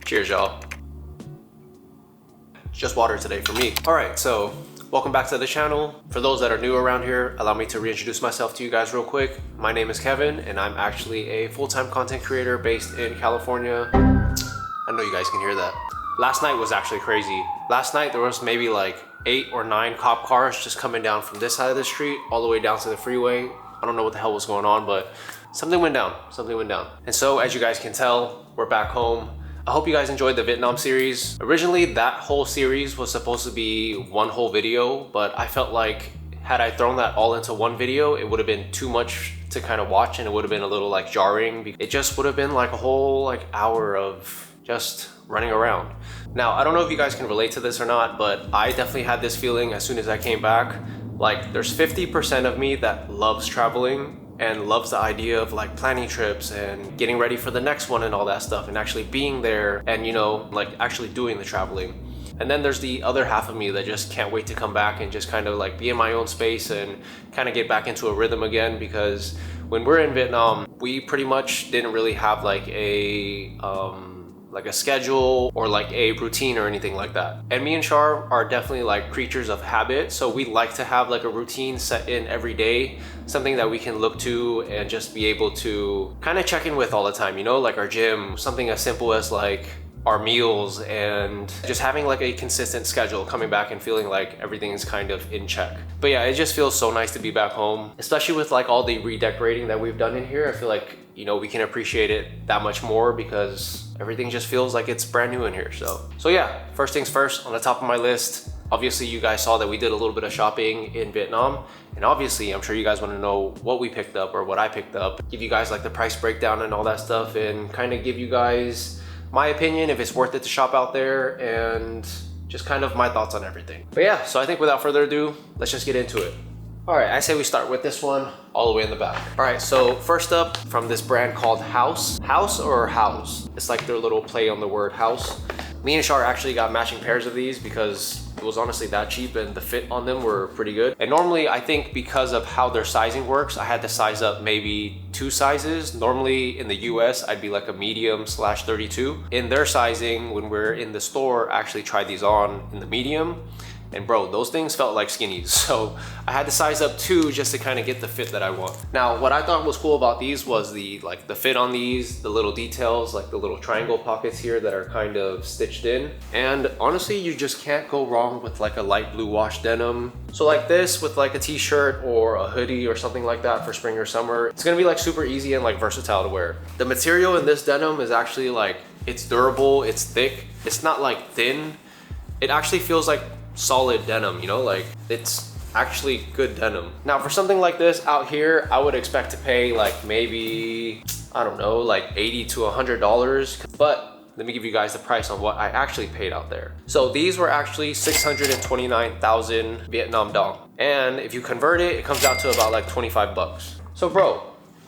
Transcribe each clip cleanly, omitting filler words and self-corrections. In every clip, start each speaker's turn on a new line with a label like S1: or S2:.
S1: Cheers, y'all. It's just water today for me. All right, so welcome back to the channel. For those that are new around here, allow me to reintroduce myself to you guys real quick. My name is Kevin, and I'm actually a full-time content creator based in California. I know you guys can hear that. Last night was actually crazy. Last night there was maybe like 8 or 9 cop cars just coming down from this side of the street all the way down to the freeway. I don't know what the hell was going on, but something went down. And so as you guys can tell, we're back home. I hope you guys enjoyed the Vietnam series. Originally, that whole series was supposed to be one whole video, but I felt like had I thrown that all into one video, it would have been too much to kind of watch, and it would have been a little like jarring. It just would have been like a whole like hour of just running around. Now, I don't know if you guys can relate to this or not, but I definitely had this feeling as soon as I came back. Like, there's 50% of me that loves traveling and loves the idea of like planning trips and getting ready for the next one and all that stuff, and actually being there and, you know, like actually doing the traveling. And then there's the other half of me that just can't wait to come back and just kind of like be in my own space and kind of get back into a rhythm again, because when we're in Vietnam, we pretty much didn't really have like a schedule or like a routine or anything like that. And me and Char are definitely like creatures of habit, so we like to have like a routine set in every day, something that we can look to and just be able to kind of check in with all the time, you know, like our gym, something as simple as like our meals, and just having like a consistent schedule, coming back and feeling like everything is kind of in check. But yeah, it just feels so nice to be back home, especially with like all the redecorating that we've done in here. I feel like, you know, we can appreciate it that much more because everything just feels like it's brand new in here. So yeah, first things first, on the top of my list, obviously you guys saw that we did a little bit of shopping in Vietnam, and obviously I'm sure you guys want to know what we picked up or what I picked up, give you guys like the price breakdown and all that stuff, and kind of give you guys my opinion if it's worth it to shop out there, and just kind of my thoughts on everything. But yeah, so I think without further ado, let's just get into it. All right, I say we start with this one all the way in the back. All right, so first up, from this brand called House. House or House? It's like their little play on the word house. Me and Char actually got matching pairs of these because it was honestly that cheap and the fit on them were pretty good. And normally, I think because of how their sizing works, I had to size up maybe 2 sizes. Normally in the US, I'd be like a medium/32. In their sizing, when we're in the store, I actually tried these on in the medium. And bro, those things felt like skinnies. So I had to size up 2 just to kind of get the fit that I want. Now, what I thought was cool about these was the fit on these, the little details, like the little triangle pockets here that are kind of stitched in. And honestly, you just can't go wrong with like a light blue wash denim. So like this with like a t-shirt or a hoodie or something like that for spring or summer, it's gonna be like super easy and like versatile to wear. The material in this denim is actually like, it's durable, it's thick. It's not like thin. It actually feels like solid denim, you know, like it's actually good denim. Now for something like this out here, I would expect to pay like maybe, I don't know, like $80 to $100, but let me give you guys the price on what I actually paid out there. So these were actually 629,000 Vietnam dong, and if you convert it, it comes out to about like 25 bucks. So bro,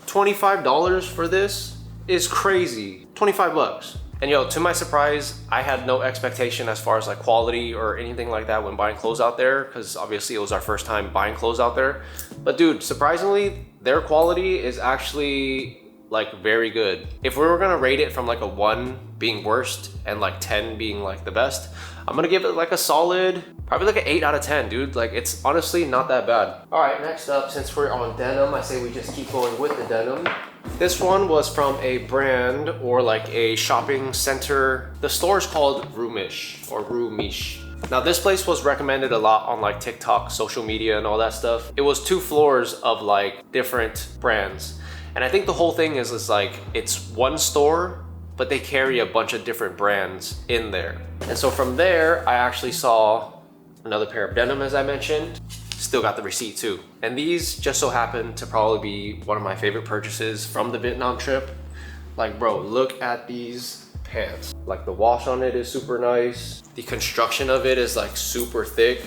S1: $25 for this is crazy. 25 bucks. And yo, to my surprise, I had no expectation as far as like quality or anything like that when buying clothes out there, because obviously it was our first time buying clothes out there. But dude, surprisingly, their quality is actually like very good. If we were gonna rate it from like a 1 being worst and like 10 being like the best, I'm gonna give it like a solid, probably like an 8 out of 10, dude. Like, it's honestly not that bad. All right, next up, since we're on denim, I say we just keep going with the denim. This one was from a brand or like a shopping center. The store is called Roomish or Roomish. Now this place was recommended a lot on like TikTok, social media and all that stuff. It was 2 floors of like different brands. And I think the whole thing is like, it's one store, but they carry a bunch of different brands in there. And so from there, I actually saw another pair of denim, as I mentioned. Still got the receipt too. And these just so happen to probably be one of my favorite purchases from the Vietnam trip. Like bro, look at these pants. Like the wash on it is super nice. The construction of it is like super thick.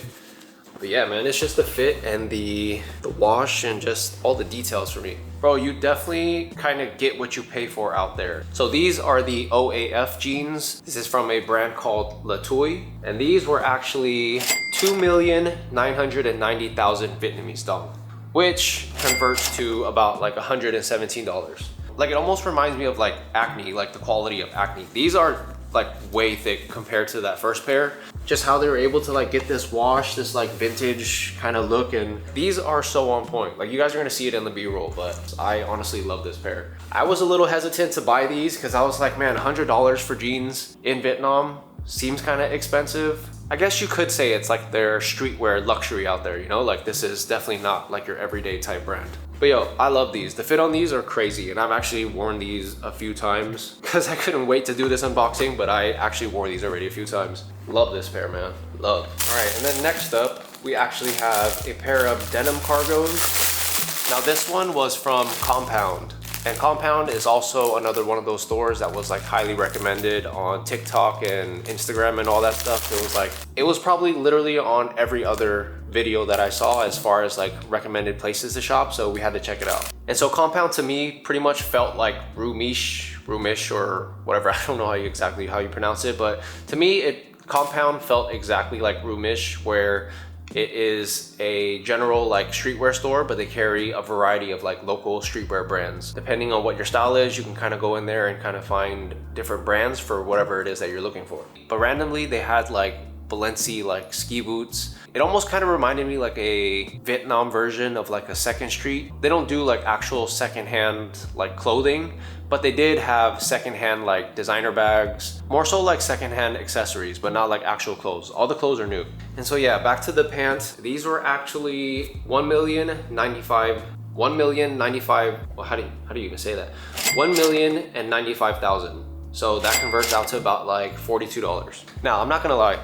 S1: But yeah, man, it's just the fit and the wash and just all the details for me. Bro, you definitely kind of get what you pay for out there. So these are the OAF jeans. This is from a brand called La Tui. And these were actually 2,990,000 Vietnamese dong, which converts to about like $117. Like, it almost reminds me of like Acne, like the quality of Acne. These are like way thick compared to that first pair. Just how they were able to like get this wash, this like vintage kind of look, and these are so on point. Like you guys are gonna see it in the B-roll, but I honestly love this pair. I was a little hesitant to buy these because I was like, man, $100 for jeans in Vietnam seems kind of expensive. I guess you could say it's like their streetwear luxury out there, you know? Like this is definitely not like your everyday type brand. But yo, I love these. The fit on these are crazy, and I've actually worn these a few times because I couldn't wait to do this unboxing, but I actually wore these already a few times. Love this pair, man. Love. All right, and then next up, we actually have a pair of denim cargos. Now this one was from Compound. And Compound is also another one of those stores that was like highly recommended on TikTok and Instagram and all that stuff. It was probably literally on every other video that I saw as far as like recommended places to shop, so we had to check it out. And so Compound to me pretty much felt like Roomish or whatever. I don't know exactly how you pronounce it, but to me Compound felt exactly like Roomish, where it is a general like streetwear store, but they carry a variety of like local streetwear brands. Depending on what your style is, you can kind of go in there and kind of find different brands for whatever it is that you're looking for. But randomly they had like Balenci like ski boots. It almost kind of reminded me like a Vietnam version of like a Second Street. They don't do like actual secondhand like clothing, but they did have secondhand like designer bags, more so like secondhand accessories, but not like actual clothes. All the clothes are new. And so yeah, back to the pants. These were actually $1,095,000. Well, how do you even say that? $1,095,000. So that converts out to about like $42. Now, I'm not gonna lie.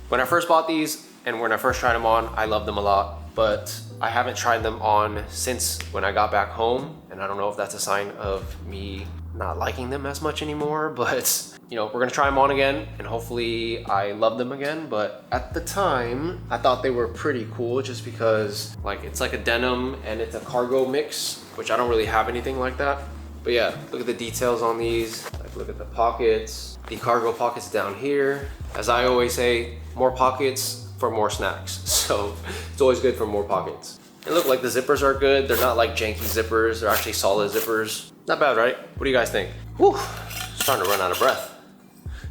S1: When I first bought these and when I first tried them on, I loved them a lot, but I haven't tried them on since when I got back home. And I don't know if that's a sign of me not liking them as much anymore, but you know, we're gonna try them on again and hopefully I love them again. But at the time, I thought they were pretty cool just because like it's like a denim and it's a cargo mix, which I don't really have anything like that. But yeah, look at the details on these. Like look at the pockets, the cargo pockets down here. As I always say, more pockets for more snacks. So it's always good for more pockets. And look, like the zippers are good. They're not like janky zippers. They're actually solid zippers. Not bad, right? What do you guys think? Whew, starting to run out of breath.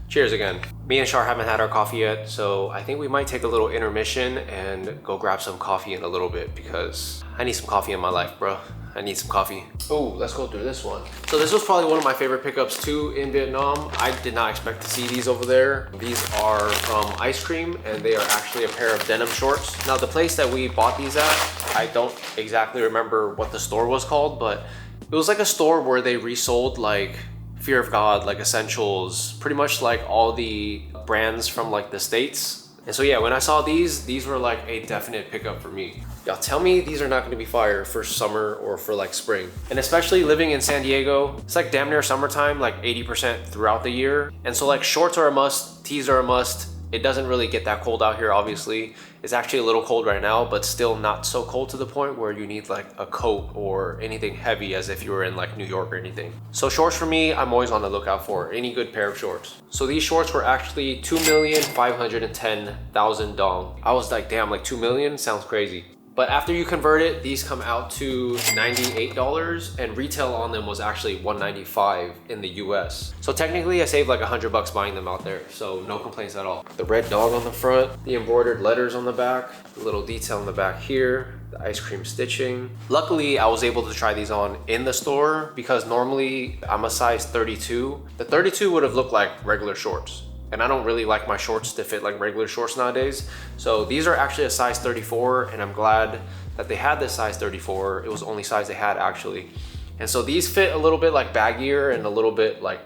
S1: Cheers again. Me and Shar haven't had our coffee yet, so I think we might take a little intermission and go grab some coffee in a little bit because I need some coffee in my life, bro. I need some coffee. Oh, let's go through this one. So this was probably one of my favorite pickups too in Vietnam. I did not expect to see these over there. These are from Ice Cream and they are actually a pair of denim shorts. Now the place that we bought these at, I don't exactly remember what the store was called, but it was like a store where they resold like Fear of God, like Essentials, pretty much like all the brands from like the States. And so yeah, when I saw these were like a definite pickup for me. Y'all tell me these are not gonna be fire for summer or for like spring. And especially living in San Diego, it's like damn near summertime, like 80% throughout the year. And so like shorts are a must, tees are a must. It doesn't really get that cold out here, obviously. It's actually a little cold right now, but still not so cold to the point where you need like a coat or anything heavy as if you were in like New York or anything. So shorts for me, I'm always on the lookout for any good pair of shorts. So these shorts were actually 2,510,000 dong. I was like, damn, like 2 million sounds crazy. But after you convert it, these come out to $98 and retail on them was actually $195 in the US. So technically I saved like $100 buying them out there. So no complaints at all. The red dog on the front, the embroidered letters on the back, the little detail on the back here, the ice cream stitching. Luckily, I was able to try these on in the store because normally I'm a size 32. The 32 would have looked like regular shorts. And I don't really like my shorts to fit like regular shorts nowadays. So these are actually a size 34 and I'm glad that they had this size 34. It was the only size they had actually. And so these fit a little bit like baggier and a little bit like,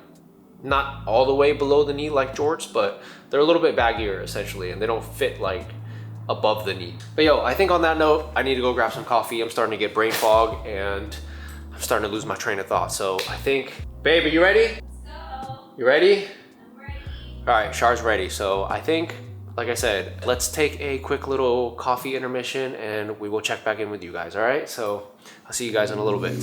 S1: not all the way below the knee like jorts, but they're a little bit baggier essentially and they don't fit like above the knee. But yo, I think on that note, I need to go grab some coffee. I'm starting to get brain fog and I'm starting to lose my train of thought. So I think, babe, are you ready?
S2: Let's go.
S1: You ready? All right, Char's ready. So I think, like I said, let's take a quick little coffee intermission and we will check back in with you guys, all right? So I'll see you guys in a little bit.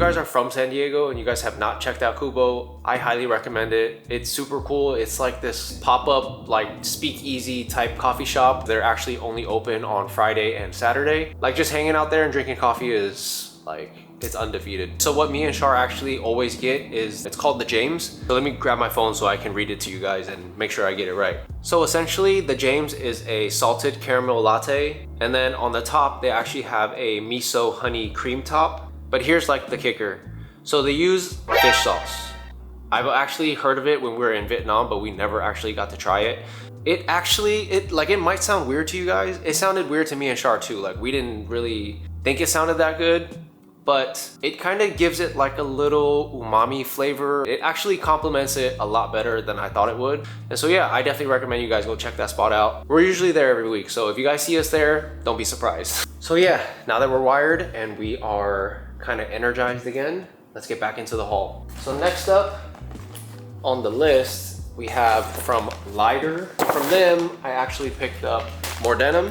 S1: guys are from San Diego and you guys have not checked out Kubo, I highly recommend it. It's super cool. It's like this pop-up like speakeasy type coffee shop. They're actually only open on Friday and Saturday. Like just hanging out there and drinking coffee is like, it's undefeated. So what me and Shar actually always get is, it's called the James. So let me grab my phone so I can read it to you guys and make sure I get it right. So essentially the James is a salted caramel latte. And then on the top, they actually have a miso honey cream top. But here's like the kicker. So they use fish sauce. I've actually heard of it when we were in Vietnam, but we never actually got to try it. It might sound weird to you guys. It sounded weird to me and Shar too. Like we didn't really think it sounded that good, but it kind of gives it like a little umami flavor. It actually complements it a lot better than I thought it would. And so yeah, I definitely recommend you guys go check that spot out. We're usually there every week, so if you guys see us there, don't be surprised. So yeah, now that we're wired and we are kind of energized again, let's get back into the haul. So next up on the list, we have from Lighter. From them, I actually picked up more denim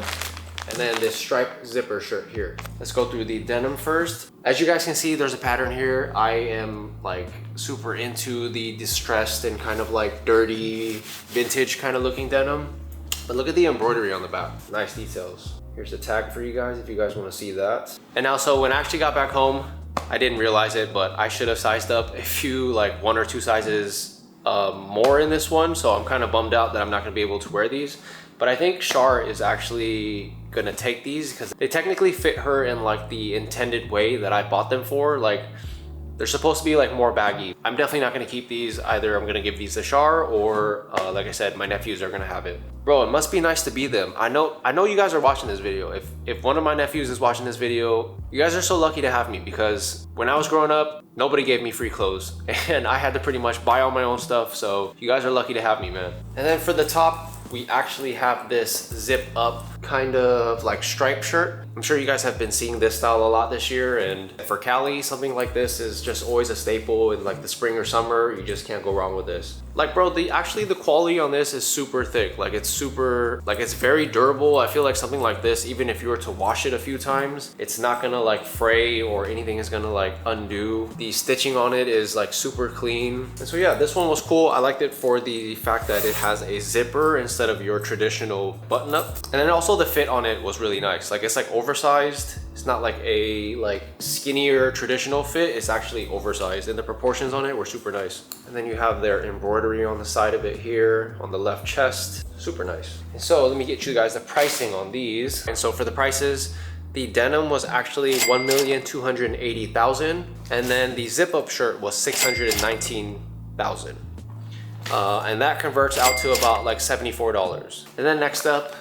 S1: and then this striped zipper shirt here. Let's go through the denim first. As you guys can see, there's a pattern here. I am like super into the distressed and kind of like dirty, vintage kind of looking denim. But look at the embroidery on the back. Nice details. Here's the tag for you guys if you guys want to see that. And now, so when I actually got back home, I didn't realize it, but I should have sized up a few, like 1 or 2 sizes more in this one. So I'm kind of bummed out that I'm not going to be able to wear these. But I think Shar is actually gonna take these because they technically fit her in like the intended way that I bought them for. Like they're supposed to be like more baggy. I'm definitely not gonna keep these. Either I'm gonna give these to Shar or like I said, my nephews are gonna have it. Bro, it must be nice to be them. I know you guys are watching this video. If one of my nephews is watching this video, you guys are so lucky to have me, because when I was growing up, nobody gave me free clothes and I had to pretty much buy all my own stuff. So you guys are lucky to have me, man. And then for the top, we actually have this zip up kind of like striped shirt. I'm sure you guys have been seeing this style a lot this year, and for Cali, something like this is just always a staple in like the spring or summer. You just can't go wrong with this. Like bro, the quality on this is super thick. Like it's very durable. I feel like something like this, even if you were to wash it a few times, it's not gonna like fray or anything is gonna like undo. The stitching on it is like super clean. And so yeah, this one was cool. I liked it for the fact that it has a zipper instead of your traditional button up. And then also the fit on it was really nice. Like it's like oversized. It's not like a skinnier traditional fit. It's actually oversized, and the proportions on it were super nice. And then you have their embroidery on the side of it here on the left chest. Super nice. And so let me get you guys the pricing on these. And so for the prices, the denim was actually $1,280,000, and then the zip up shirt was $619,000. And that converts out to about like $74. And then next up,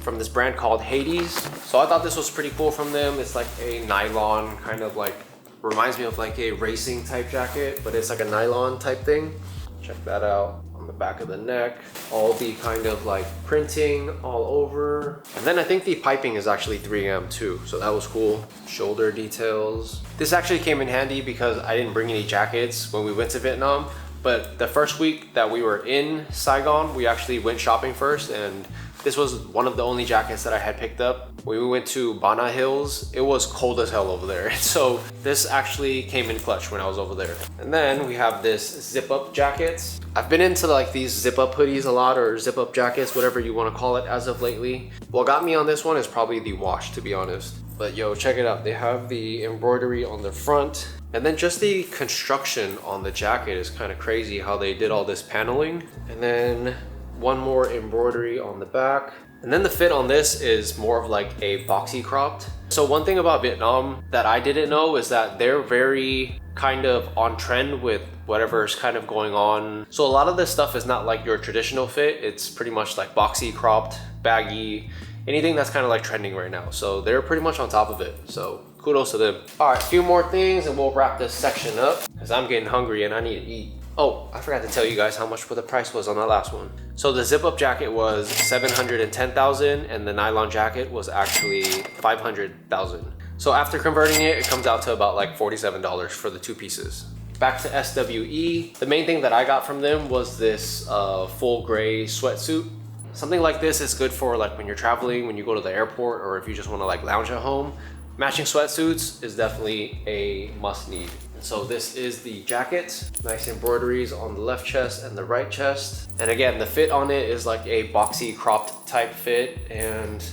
S1: from this brand called Hades. So I thought this was pretty cool from them. It's like a nylon kind of like, reminds me of like a racing type jacket, but it's like a nylon type thing. Check that out. On the back of the neck, all the kind of like printing all over. And then I think the piping is actually 3M too, so that was cool. Shoulder details. This actually came in handy because I didn't bring any jackets when we went to Vietnam, but the first week that we were in Saigon, we actually went shopping first, and this was one of the only jackets that I had picked up. When we went to Bana Hills, it was cold as hell over there. So this actually came in clutch when I was over there. And then we have this zip up jackets. I've been into like these zip up hoodies a lot, or zip up jackets, whatever you want to call it, as of lately. What got me on this one is probably the wash, to be honest. But yo, check it out. They have the embroidery on the front, and then just the construction on the jacket is kind of crazy how they did all this paneling. And then one more embroidery on the back. And then the fit on this is more of like a boxy cropped. So one thing about Vietnam that I didn't know is that they're very kind of on trend with whatever's kind of going on. So a lot of this stuff is not like your traditional fit. It's pretty much like boxy cropped, baggy, anything that's kind of like trending right now. So they're pretty much on top of it. So kudos to them. All right, a few more things and we'll wrap this section up because I'm getting hungry and I need to eat. Oh, I forgot to tell you guys how much the price was on that last one. So the zip up jacket was $710,000 and the nylon jacket was actually $500,000. So after converting it, it comes out to about like $47 for the 2 pieces. Back to SWE. The main thing that I got from them was this full gray sweatsuit. Something like this is good for like when you're traveling, when you go to the airport, or if you just want to like lounge at home. Matching sweatsuits is definitely a must need. So this is the jacket. Nice embroideries on the left chest and the right chest. And again, the fit on it is like a boxy cropped type fit, and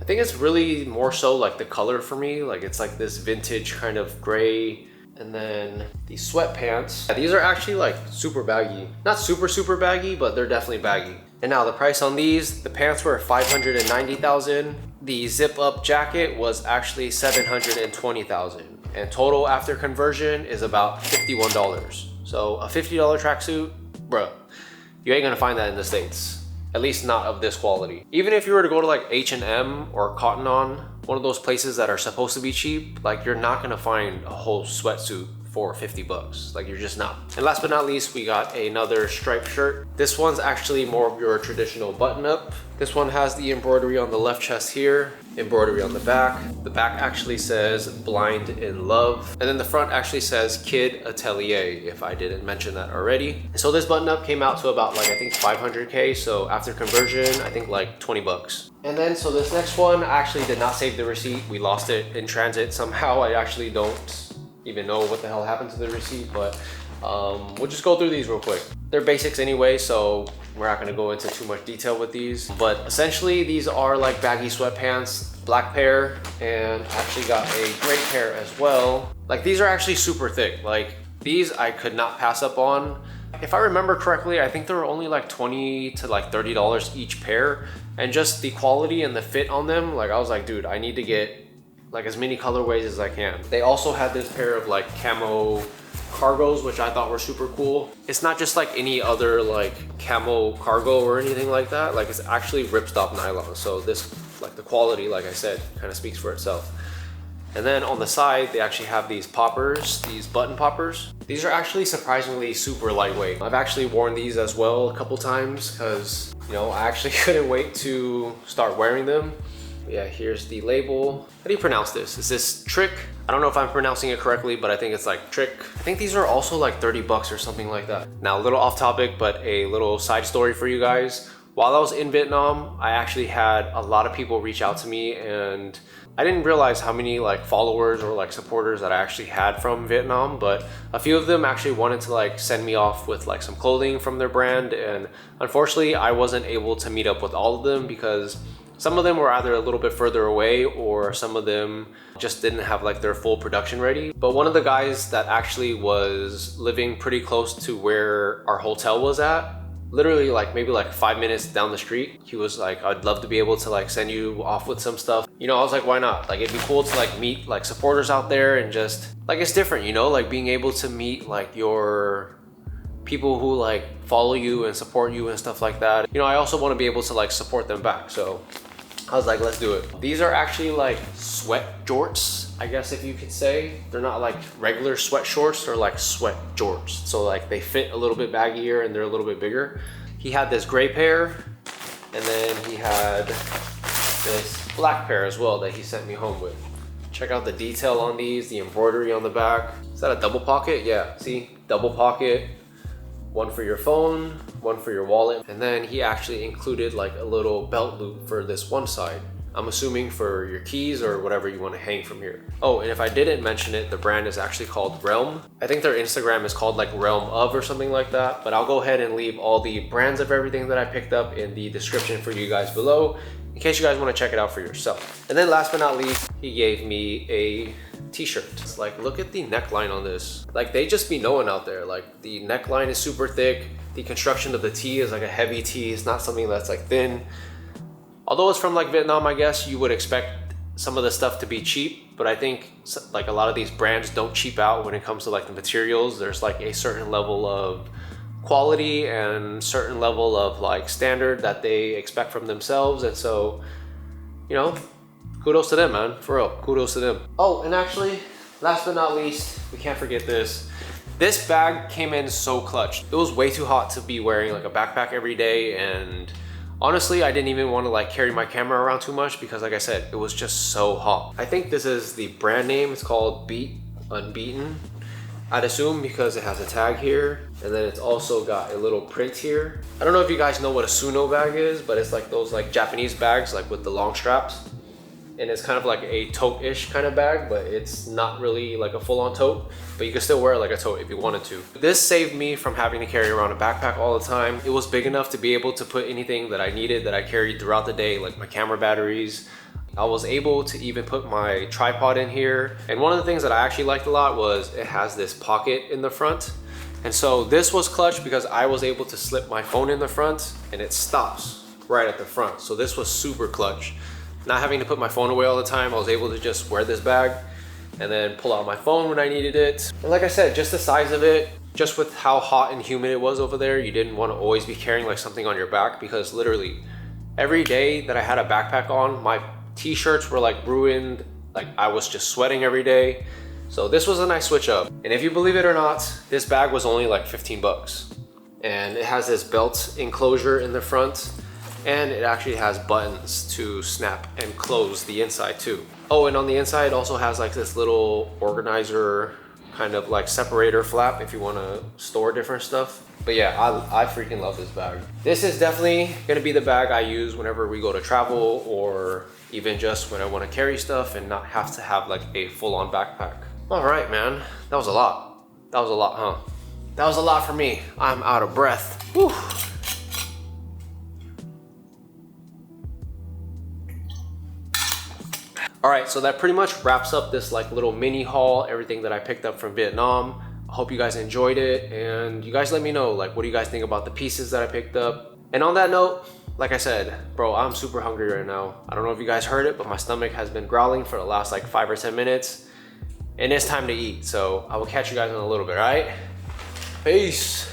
S1: I think it's really more so like the color for me. Like it's like this vintage kind of gray. And then these sweatpants. Yeah, these are actually like super baggy. Not super baggy, but they're definitely baggy. And now the price on these, the pants were $590,000. The zip up jacket was actually $720,000. And total after conversion is about $51. So a $50 tracksuit, bruh, you ain't gonna find that in the States. At least not of this quality. Even if you were to go to like H&M or Cotton On, one of those places that are supposed to be cheap, like you're not gonna find a whole sweatsuit for 50 bucks. Like you're just not. And last but not least, we got another striped shirt. This one's actually more of your traditional button up. This one has the embroidery on the left chest here, embroidery on the back. The back actually says Blind in Love. And then the front actually says Kid Atelier, if I didn't mention that already. So this button up came out to about like, I think 500K. So after conversion, I think like 20 bucks. And then, so this next one, I actually did not save the receipt. We lost it in transit somehow. I actually don't even know what the hell happened to the receipt, but we'll just go through these real quick. They're basics anyway, so we're not gonna go into too much detail with these. But essentially, these are like baggy sweatpants, black pair, and I actually got a gray pair as well. Like these are actually super thick. Like these I could not pass up on. If I remember correctly, I think they were only like $20 to like $30 each pair. And just the quality and the fit on them, like I was like, dude, I need to get like as many colorways as I can. They also had this pair of like camo cargos, which I thought were super cool. It's not just like any other like camo cargo or anything like that. Like it's actually ripstop nylon. So this, like the quality, like I said, kind of speaks for itself. And then on the side, they actually have these poppers, these button poppers. These are actually surprisingly super lightweight. I've actually worn these as well a couple times because, you know, I actually couldn't wait to start wearing them. Yeah, here's the label. How do you pronounce this? Is this Trick? I don't know if I'm pronouncing it correctly, but I think it's like Trick. I think these are also like 30 bucks or something like that. Now, a little off topic, but a little side story for you guys. While I was in Vietnam, I actually had a lot of people reach out to me, and I didn't realize how many like followers or like supporters that I actually had from Vietnam, but a few of them actually wanted to like send me off with like some clothing from their brand. And unfortunately, I wasn't able to meet up with all of them because some of them were either a little bit further away or some of them just didn't have like their full production ready. But one of the guys that actually was living pretty close to where our hotel was at, literally like maybe like 5 minutes down the street, he was like, I'd love to be able to like send you off with some stuff. You know, I was like, why not? Like it'd be cool to like meet like supporters out there and just like, it's different, you know, like being able to meet like your people who like follow you and support you and stuff like that. You know, I also want to be able to like support them back. So I was like, let's do it. These are actually like sweat jorts, I guess if you could say. They're not like regular sweat shorts, they're like sweat jorts. So like they fit a little bit baggier and they're a little bit bigger. He had this gray pair, and then he had this black pair as well that he sent me home with. Check out the detail on these, the embroidery on the back. Is that a double pocket? Yeah, see, double pocket. One for your phone, one for your wallet. And then he actually included like a little belt loop for this one side. I'm assuming for your keys or whatever you want to hang from here. Oh, and if I didn't mention it, the brand is actually called Realm. I think their Instagram is called like Realm of or something like that, but I'll go ahead and leave all the brands of everything that I picked up in the description for you guys below, in case you guys want to check it out for yourself. And then last but not least, he gave me a t-shirt. It's like, look at the neckline on this. Like they just be knowing out there, like the neckline is super thick. The construction of the tee is like a heavy tee. It's not something that's like thin. Although it's from like Vietnam, I guess you would expect some of the stuff to be cheap, but I think like a lot of these brands don't cheap out when it comes to like the materials. There's like a certain level of quality and certain level of like standard that they expect from themselves. And so, you know, kudos to them, man, for real, kudos to them. Oh, and actually, last but not least, we can't forget this. This bag came in so clutch. It was way too hot to be wearing like a backpack every day, and honestly, I didn't even want to like carry my camera around too much because like I said, it was just so hot. I think this is the brand name. It's called Beat Unbeaten, I'd assume, because it has a tag here, and then it's also got a little print here. I don't know if you guys know what a Suno bag is, but it's like those like Japanese bags like with the long straps. and it's kind of like a tote-ish kind of bag, but it's not really like a full-on tote, but you can still wear it like a tote if you wanted to. This saved me from having to carry around a backpack all the time. It was big enough to be able to put anything that I needed that I carried throughout the day, like my camera batteries. I was able to even put my tripod in here. And one of the things that I actually liked a lot was it has this pocket in the front. And so this was clutch because I was able to slip my phone in the front and it stops right at the front. So this was super clutch. Not having to put my phone away all the time, I was able to just wear this bag and then pull out my phone when I needed it. And like I said, just the size of it, just with how hot and humid it was over there, you didn't want to always be carrying like something on your back, because literally every day that I had a backpack on, my t-shirts were like ruined, like I was just sweating every day. So this was a nice switch up. And if you believe it or not, this bag was only like 15 bucks. And it has this belt enclosure in the front, and it actually has buttons to snap and close the inside too. Oh, and on the inside it also has like this little organizer, kind of like separator flap if you want to store different stuff. But yeah, I freaking love this bag. This is definitely gonna be the bag I use whenever we go to travel, or even just when I want to carry stuff and not have to have like a full-on backpack. All right, man, that was a lot. That was a lot, huh? That was a lot for me. I'm out of breath. Whew. All right, so that pretty much wraps up this like little mini haul, everything that I picked up from Vietnam. I hope you guys enjoyed it, and you guys let me know, like, what do you guys think about the pieces that I picked up? And on that note, like I said, bro, I'm super hungry right now. I don't know if you guys heard it, but my stomach has been growling for the last like 5 or 10 minutes, and it's time to eat. So I will catch you guys in a little bit, all right? Peace.